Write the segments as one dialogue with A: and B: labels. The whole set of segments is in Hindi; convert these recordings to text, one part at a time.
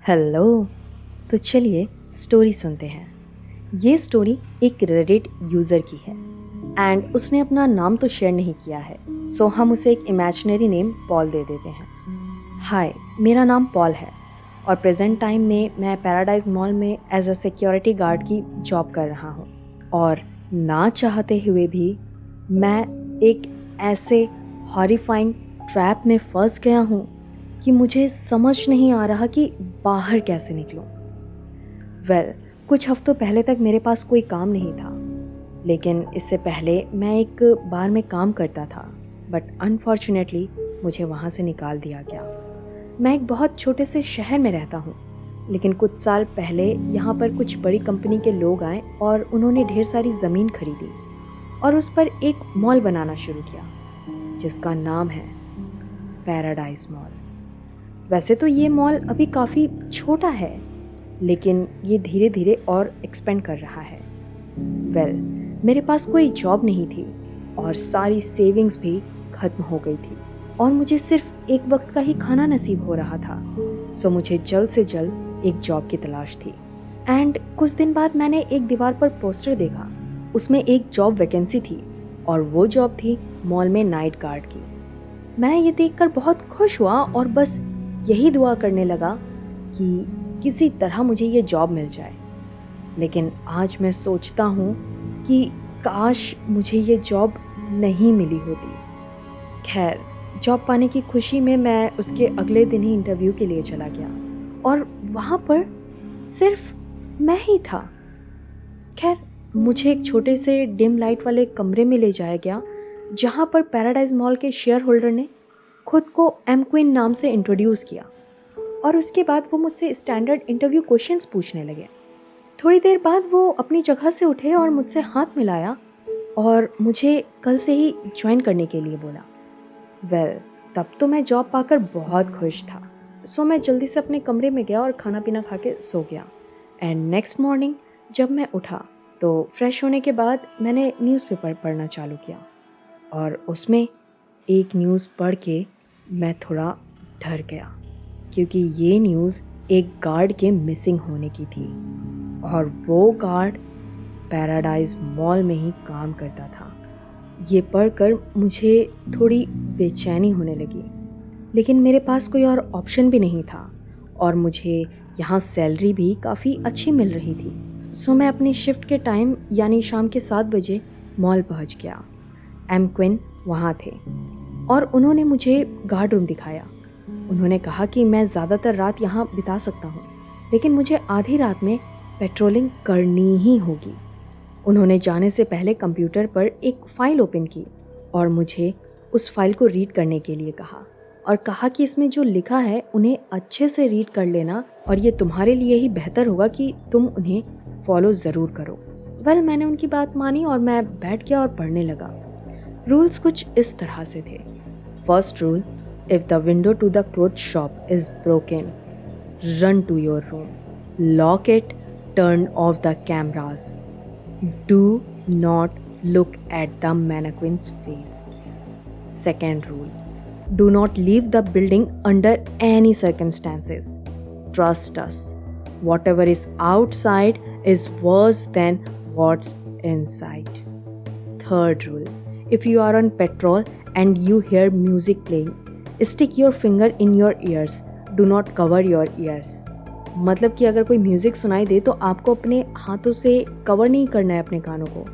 A: हेलो। तो चलिए स्टोरी सुनते हैं। ये स्टोरी एक रेडिट यूज़र की है एंड उसने अपना नाम तो शेयर नहीं किया है, सो हम उसे एक इमेजिनरी नेम पॉल दे देते हैं। हाय, मेरा नाम पॉल है और प्रेजेंट टाइम में मैं पैराडाइज मॉल में एज अ सिक्योरिटी गार्ड की जॉब कर रहा हूँ और ना चाहते हुए भी मैं एक ऐसे हॉरिफाइंग ट्रैप में फंस गया हूँ कि मुझे समझ नहीं आ रहा कि बाहर कैसे निकलूं। कुछ हफ्तों पहले तक मेरे पास कोई काम नहीं था, लेकिन इससे पहले मैं एक बार में काम करता था, बट अनफॉर्चुनेटली मुझे वहाँ से निकाल दिया गया। मैं एक बहुत छोटे से शहर में रहता हूँ, लेकिन कुछ साल पहले यहाँ पर कुछ बड़ी कंपनी के लोग आए और उन्होंने ढेर सारी ज़मीन खरीदी और उस पर एक मॉल बनाना शुरू किया जिसका नाम है पैराडाइज मॉल। वैसे तो ये मॉल अभी काफ़ी छोटा है, लेकिन ये धीरे धीरे और एक्सपेंड कर रहा है। मेरे पास कोई जॉब नहीं थी और सारी सेविंग्स भी ख़त्म हो गई थी और मुझे सिर्फ एक वक्त का ही खाना नसीब हो रहा था। सो मुझे जल्द से जल्द एक जॉब की तलाश थी एंड कुछ दिन बाद मैंने एक दीवार पर पोस्टर देखा। उसमें एक जॉब वैकेंसी थी और वो जॉब थी मॉल में नाइट गार्ड की। मैं ये देखकर बहुत खुश हुआ और बस यही दुआ करने लगा कि किसी तरह मुझे ये जॉब मिल जाए। लेकिन आज मैं सोचता हूँ कि काश मुझे ये जॉब नहीं मिली होती। खैर, जॉब पाने की खुशी में मैं उसके अगले दिन ही इंटरव्यू के लिए चला गया और वहाँ पर सिर्फ मैं ही था। खैर, मुझे एक छोटे से डिम लाइट वाले कमरे में ले जाया गया जहाँ पर पैराडाइज मॉल के शेयर होल्डर ने खुद को एम क्वीन नाम से इंट्रोड्यूस किया और उसके बाद वो मुझसे स्टैंडर्ड इंटरव्यू क्वेश्चंस पूछने लगे। थोड़ी देर बाद वो अपनी जगह से उठे और मुझसे हाथ मिलाया और मुझे कल से ही ज्वाइन करने के लिए बोला। तब तो मैं जॉब पाकर बहुत खुश था। सो मैं जल्दी से अपने कमरे में गया और खाना पीना खा के सो गया। एंड नेक्स्ट मॉर्निंग जब मैं उठा तो फ्रेश होने के बाद मैंने न्यूज़पेपर पढ़ना चालू किया और उसमें एक न्यूज़ पढ़ के मैं थोड़ा डर गया, क्योंकि ये न्यूज़ एक गार्ड के मिसिंग होने की थी और वो गार्ड पैराडाइज मॉल में ही काम करता था। ये पढ़कर मुझे थोड़ी बेचैनी होने लगी, लेकिन मेरे पास कोई और ऑप्शन भी नहीं था और मुझे यहाँ सैलरी भी काफ़ी अच्छी मिल रही थी। सो मैं अपनी शिफ्ट के टाइम यानी शाम के 7 बजे मॉल पहुँच गया। एम क्विन वहाँ थे और उन्होंने मुझे गार्ड रूम दिखाया। उन्होंने कहा कि मैं ज़्यादातर रात यहाँ बिता सकता हूँ, लेकिन मुझे आधी रात में पेट्रोलिंग करनी ही होगी। उन्होंने जाने से पहले कंप्यूटर पर एक फ़ाइल ओपन की और मुझे उस फाइल को रीड करने के लिए कहा और कहा कि इसमें जो लिखा है उन्हें अच्छे से रीड कर लेना और ये तुम्हारे लिए ही बेहतर होगा कि तुम उन्हें फॉलो ज़रूर करो। मैंने उनकी बात मानी और मैं बैठ गया और पढ़ने लगा। रूल्स कुछ इस तरह से थे। First rule, if the window to the clothes shop is broken, run to your room, lock it, turn off the cameras. Do not look at the mannequin's face. Second rule, do not leave the building under any circumstances. Trust us. Whatever is outside is worse than what's inside. Third rule, if you are on patrol and you hear music playing, stick your finger in your ears. Do not cover your ears. मतलब कि अगर कोई म्यूज़िक सुनाई दे तो आपको अपने हाथों से कवर नहीं करना है अपने कानों को।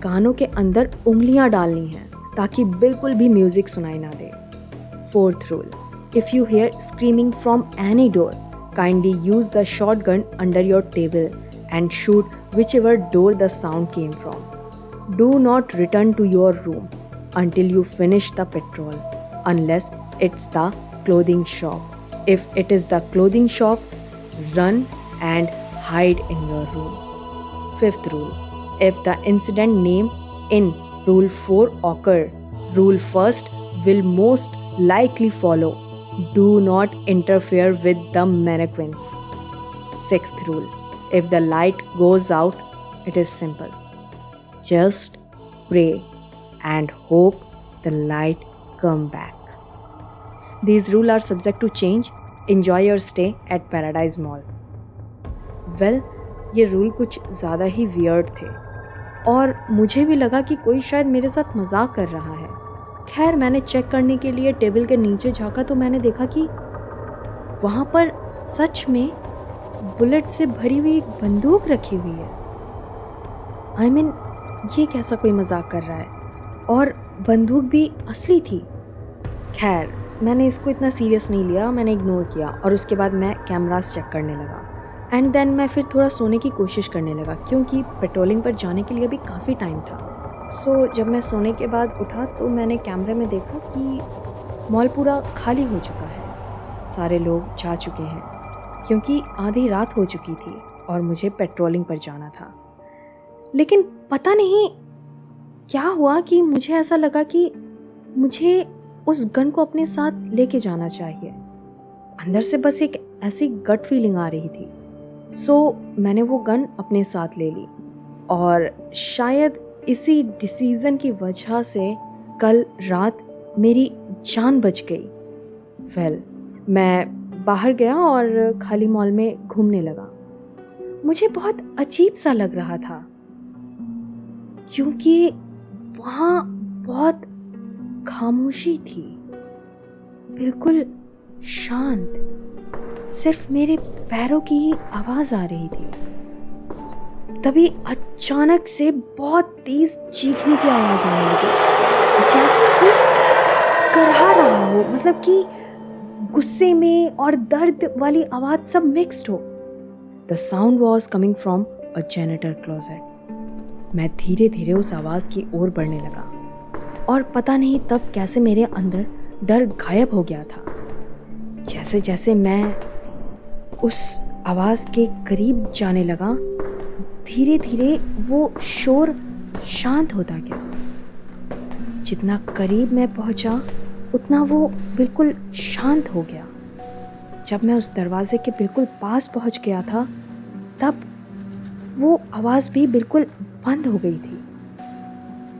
A: कानों के अंदर उंगलियां डालनी हैं ताकि बिल्कुल भी म्यूज़िक सुनाई ना दे। Fourth rule, if you hear screaming from any door, kindly use the shotgun under your table and shoot whichever door the sound came from. Do not return to your room until you finish the patrol, unless it's the clothing shop. If it is the clothing shop, run and hide in your room. Fifth rule, if the incident name in Rule 4 occur, Rule 1st will most likely follow. Do not interfere with the mannequins. Sixth rule, if the light goes out, it is simple. Just pray and hope the light come back. These rules are subject to change enjoy your stay at paradise mall. Well, ये रूल कुछ ज़्यादा ही वियर्ड थे और मुझे भी लगा कि कोई शायद मेरे साथ मजाक कर रहा है। खैर, मैंने चेक करने के लिए टेबल के नीचे झांका तो मैंने देखा कि वहाँ पर सच में बुलेट से भरी हुई एक बंदूक रखी हुई है। I mean, ये कैसा कोई मजाक कर रहा है, और बंदूक भी असली थी। खैर, मैंने इसको इतना सीरियस नहीं लिया, मैंने इग्नोर किया और उसके बाद मैं कैमरास चेक करने लगा एंड देन मैं फिर थोड़ा सोने की कोशिश करने लगा क्योंकि पेट्रोलिंग पर जाने के लिए अभी काफ़ी टाइम था। जब मैं सोने के बाद उठा तो मैंने कैमरे में देखा कि मॉल पूरा खाली हो चुका है, सारे लोग जा चुके हैं क्योंकि आधी रात हो चुकी थी और मुझे पेट्रोलिंग पर जाना था। लेकिन पता नहीं क्या हुआ कि मुझे ऐसा लगा कि मुझे उस गन को अपने साथ लेके जाना चाहिए। अंदर से बस एक ऐसी गट फीलिंग आ रही थी। मैंने वो गन अपने साथ ले ली और शायद इसी डिसीज़न की वजह से कल रात मेरी जान बच गई। मैं बाहर गया और खाली मॉल में घूमने लगा। मुझे बहुत अजीब सा लग रहा था क्योंकि वहाँ बहुत खामोशी थी, बिल्कुल शांत, सिर्फ मेरे पैरों की ही आवाज़ आ रही थी। तभी अचानक से बहुत तेज चीखने की आवाज़ आने लगी, जैसे कोई करहा रहा हो, मतलब कि गुस्से में और दर्द वाली आवाज़ सब मिक्स्ड हो। The sound was coming from a janitor closet. मैं धीरे धीरे उस आवाज़ की ओर बढ़ने लगा और पता नहीं तब कैसे मेरे अंदर डर गायब हो गया था। जैसे जैसे मैं उस आवाज़ के करीब जाने लगा, धीरे धीरे वो शोर शांत होता गया। जितना करीब मैं पहुंचा उतना वो बिल्कुल शांत हो गया। जब मैं उस दरवाजे के बिल्कुल पास पहुंच गया था तब वो आवाज़ भी बिल्कुल बंद हो गई थी।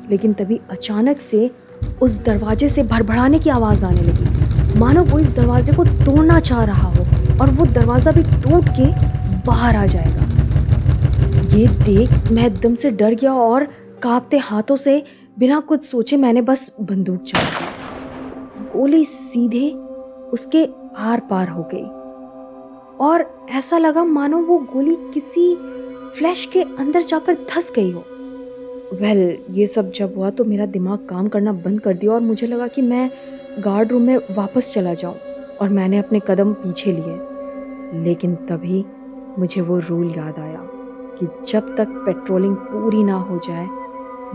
A: लेकिन तभी अचानक से उस दरवाजे से भड़बड़ाने की आवाज़ आने लगी, मानो वो इस दरवाजे को तोड़ना चाह रहा हो और वो दरवाज़ा भी टूट के बाहर आ जाएगा। ये देख मैं एकदम से डर गया और कांपते हाथों से बिना कुछ सोचे मैंने बस बंदूक चला दी। गोली सीधे उसके आर पार हो गई और ऐसा लगा मानो वो गोली किसी फ्लैश के अंदर जाकर धंस गई हो। ये सब जब हुआ तो मेरा दिमाग काम करना बंद कर दिया और मुझे लगा कि मैं गार्ड रूम में वापस चला जाऊं और मैंने अपने कदम पीछे लिए। लेकिन तभी मुझे वो रूल याद आया कि जब तक पेट्रोलिंग पूरी ना हो जाए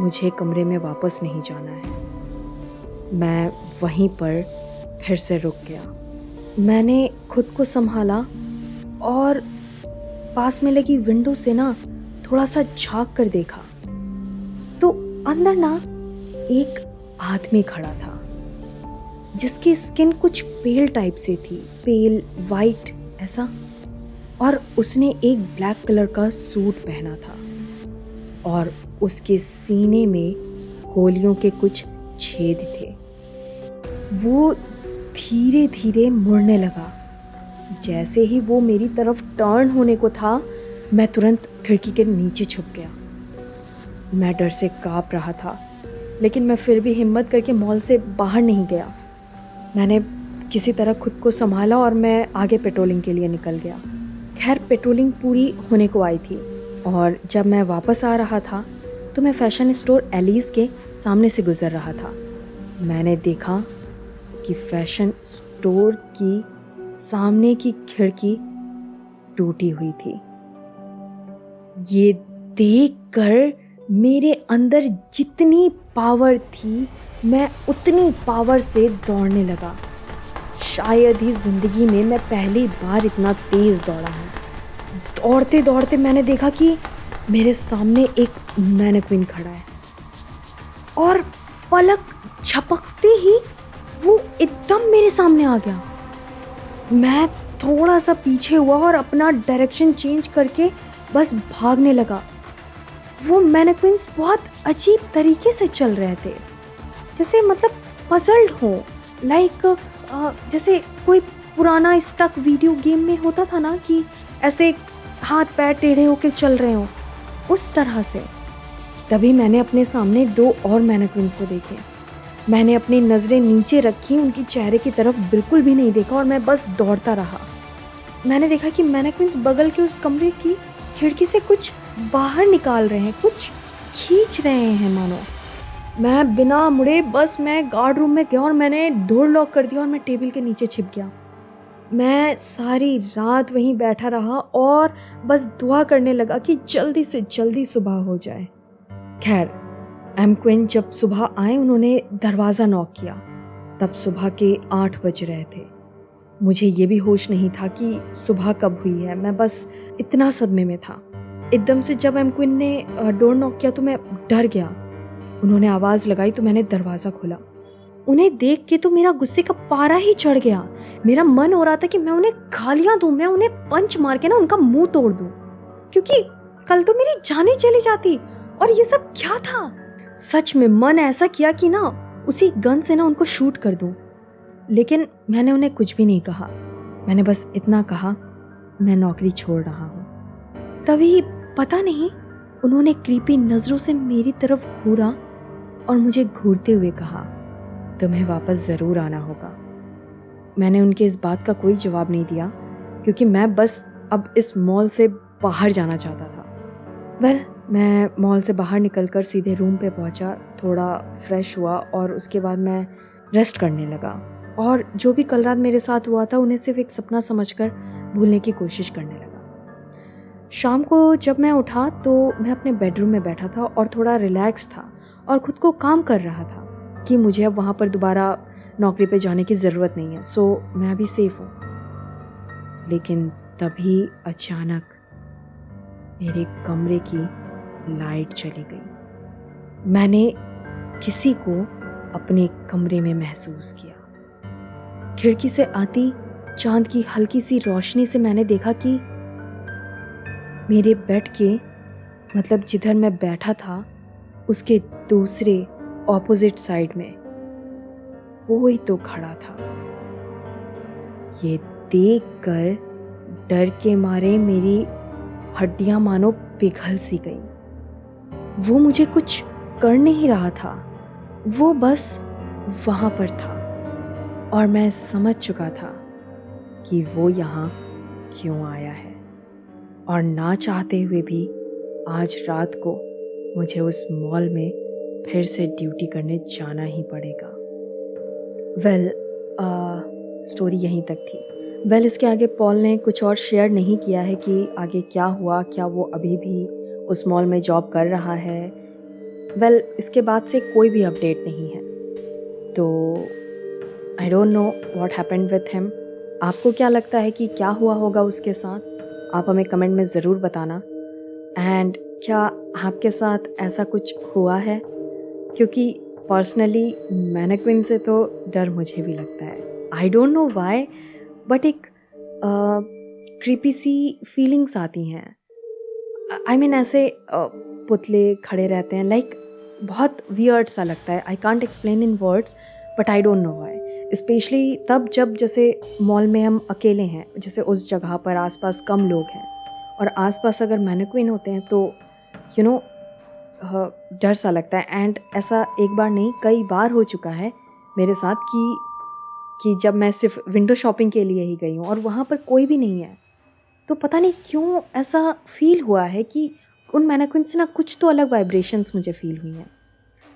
A: मुझे कमरे में वापस नहीं जाना है। मैं वहीं पर फिर से रुक गया। मैंने खुद को संभाला और पास में लगी विंडो से ना थोड़ा सा झांक कर देखा तो अंदर ना एक आदमी खड़ा था जिसकी स्किन कुछ पेल टाइप से थी, पेल वाइट ऐसा, और उसने एक ब्लैक कलर का सूट पहना था और उसके सीने में गोलियों के कुछ छेद थे। वो धीरे धीरे मुड़ने लगा। जैसे ही वो मेरी तरफ टर्न होने को था मैं तुरंत खिड़की के नीचे छुप गया। मैं डर से कांप रहा था लेकिन मैं फिर भी हिम्मत करके मॉल से बाहर नहीं गया। मैंने किसी तरह खुद को संभाला और मैं आगे पेट्रोलिंग के लिए निकल गया। खैर, पेट्रोलिंग पूरी होने को आई थी और जब मैं वापस आ रहा था तो मैं फैशन स्टोर एलिस के सामने से गुजर रहा था। मैंने देखा कि फैशन स्टोर की सामने की खिड़की टूटी हुई थी। ये देखकर मेरे अंदर जितनी पावर थी मैं उतनी पावर से दौड़ने लगा। शायद ही जिंदगी में मैं पहली बार इतना तेज दौड़ा हूँ। दौड़ते दौड़ते मैंने देखा कि मेरे सामने एक मैनेक्विन खड़ा है और पलक झपकते ही वो एकदम मेरे सामने आ गया। मैं थोड़ा सा पीछे हुआ और अपना डायरेक्शन चेंज करके बस भागने लगा। वो मैनेक्विन्स बहुत अजीब तरीके से चल रहे थे, जैसे मतलब पजल्ड हो, लाइक जैसे कोई पुराना स्टक वीडियो गेम में होता था ना कि ऐसे हाथ पैर टेढ़े होके चल रहे हो, उस तरह से। तभी मैंने अपने सामने 2 और मैनेक्विन्स को देखे। मैंने अपनी नज़रें नीचे रखी, उनकी चेहरे की तरफ बिल्कुल भी नहीं देखा और मैं बस दौड़ता रहा। मैंने देखा कि मैनेक्विन्स बगल के उस कमरे की खिड़की से कुछ बाहर निकाल रहे हैं, कुछ खींच रहे हैं मानो। मैं बिना मुड़े बस मैं गार्ड रूम में गया और मैंने डोर लॉक कर दिया और मैं टेबल के नीचे छिप गया। मैं सारी रात वहीं बैठा रहा और बस दुआ करने लगा कि जल्दी से जल्दी सुबह हो जाए। खैर, एम क्विन जब सुबह आए, उन्होंने दरवाज़ा नॉक किया। तब सुबह के 8 बज रहे थे। मुझे ये भी होश नहीं था कि सुबह कब हुई है। मैं बस इतना सदमे में था। एकदम से जब एम क्विन ने डोर नॉक किया तो मैं डर गया। उन्होंने आवाज़ लगाई तो मैंने दरवाज़ा खोला। उन्हें देख के तो मेरा गुस्से का पारा ही चढ़ गया। मेरा मन हो रहा था कि मैं उन्हें गालियाँ दूँ, मैं उन्हें पंच मार के ना उनका मुंह तोड़ दूँ, क्योंकि कल तो मेरी जानें चली जाती। और ये सब क्या था? सच में मन ऐसा किया कि ना उसी गन से ना उनको शूट कर दूँ। लेकिन मैंने उन्हें कुछ भी नहीं कहा। मैंने बस इतना कहा, मैं नौकरी छोड़ रहा हूँ। तभी पता नहीं उन्होंने क्रीपी नज़रों से मेरी तरफ घूरा और मुझे घूरते हुए कहा, तुम्हें वापस ज़रूर आना होगा। मैंने उनके इस बात का कोई जवाब नहीं दिया, क्योंकि मैं बस अब इस मॉल से बाहर जाना चाहता था। मैं मॉल से बाहर निकलकर सीधे रूम पे पहुंचा, थोड़ा फ्रेश हुआ और उसके बाद मैं रेस्ट करने लगा और जो भी कल रात मेरे साथ हुआ था उन्हें सिर्फ एक सपना समझकर भूलने की कोशिश करने लगा। शाम को जब मैं उठा तो मैं अपने बेडरूम में बैठा था और थोड़ा रिलैक्स था और ख़ुद को काम कर रहा था कि मुझे अब वहाँ पर दोबारा नौकरी पे जाने की ज़रूरत नहीं है, सो मैं अभी सेफ हूँ। लेकिन तभी अचानक मेरे कमरे की लाइट चली गई। मैंने किसी को अपने कमरे में महसूस किया। खिड़की से आती चांद की हल्की सी रोशनी से मैंने देखा कि मेरे बेड के, मतलब जिधर मैं बैठा था, उसके दूसरे ऑपोजिट साइड में कोई तो खड़ा था। ये देखकर डर के मारे मेरी हड्डियां मानो पिघल सी गईं। वो मुझे कुछ कर नहीं रहा था, वो बस वहां पर था और मैं समझ चुका था कि वो यहाँ क्यों आया है। और ना चाहते हुए भी आज रात को मुझे उस मॉल में फिर से ड्यूटी करने जाना ही पड़ेगा। स्टोरी यहीं तक थी। इसके आगे पॉल ने कुछ और शेयर नहीं किया है कि आगे क्या हुआ, क्या वो अभी भी उस मॉल में जॉब कर रहा है। इसके बाद से कोई भी अपडेट नहीं है, तो I don't know what happened with him. आपको क्या लगता है कि क्या हुआ होगा उसके साथ? आप हमें कमेंट में ज़रूर बताना। एंड क्या आपके साथ ऐसा कुछ हुआ है? क्योंकि पर्सनली मैनेक्विन से तो डर मुझे भी लगता है। I don't know why, but एक क्रीपी सी फीलिंग्स आती हैं। आई मीन ऐसे पुतले खड़े रहते हैं, लाइक बहुत वियर्ड सा लगता है। I can't explain in words, but I don't know why. Specially तब जब जैसे मॉल में हम अकेले हैं, जैसे उस जगह पर आसपास कम लोग हैं और आसपास अगर मैनेक्विन होते हैं तो यू नो डर सा लगता है। एंड ऐसा एक बार नहीं, कई बार हो चुका है मेरे साथ कि जब मैं सिर्फ विंडो शॉपिंग के लिए ही गई हूँ और वहाँ पर कोई भी नहीं है, तो पता नहीं क्यों ऐसा फील हुआ है कि उन मैनेक्विन से ना कुछ तो अलग वाइब्रेशंस मुझे फील हुई हैं।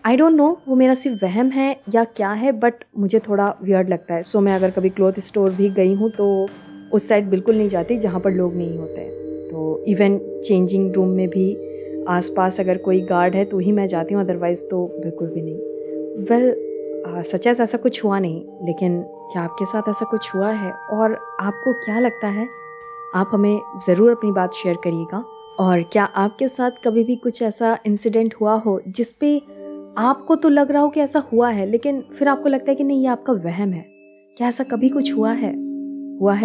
A: आई डोंट नो वो मेरा सिर्फ वहम है या क्या है, बट मुझे थोड़ा वियर्ड लगता है। सो मैं अगर कभी क्लॉथ स्टोर भी गई हूँ तो उस साइड बिल्कुल नहीं जाती जहाँ पर लोग नहीं होते। तो इवन चेंजिंग रूम में भी आसपास अगर कोई गार्ड है तो ही मैं जाती हूँ, अदरवाइज़ तो बिल्कुल भी नहीं। सच ऐसा कुछ हुआ नहीं, लेकिन क्या आपके साथ ऐसा कुछ हुआ है और आपको क्या लगता है? आप हमें ज़रूर अपनी बात शेयर करिएगा। और क्या आपके साथ कभी भी कुछ ऐसा इंसिडेंट हुआ हो जिस पे आपको तो लग रहा हो कि ऐसा हुआ है, लेकिन फिर आपको लगता है कि नहीं, ये आपका वहम है? क्या ऐसा कभी कुछ हुआ है?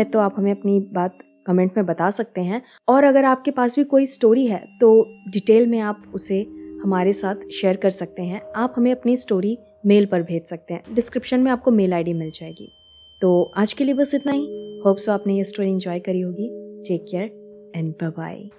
A: तो आप हमें अपनी बात कमेंट में बता सकते हैं। और अगर आपके पास भी कोई स्टोरी है तो डिटेल में आप उसे हमारे साथ शेयर कर सकते हैं। आप हमें अपनी स्टोरी मेल पर भेज सकते हैं। डिस्क्रिप्शन में आपको मेल आईडी मिल जाएगी। तो आज के लिए बस इतना ही। होप सो आपने ये स्टोरी एंजॉय करी होगी। Take care and bye bye.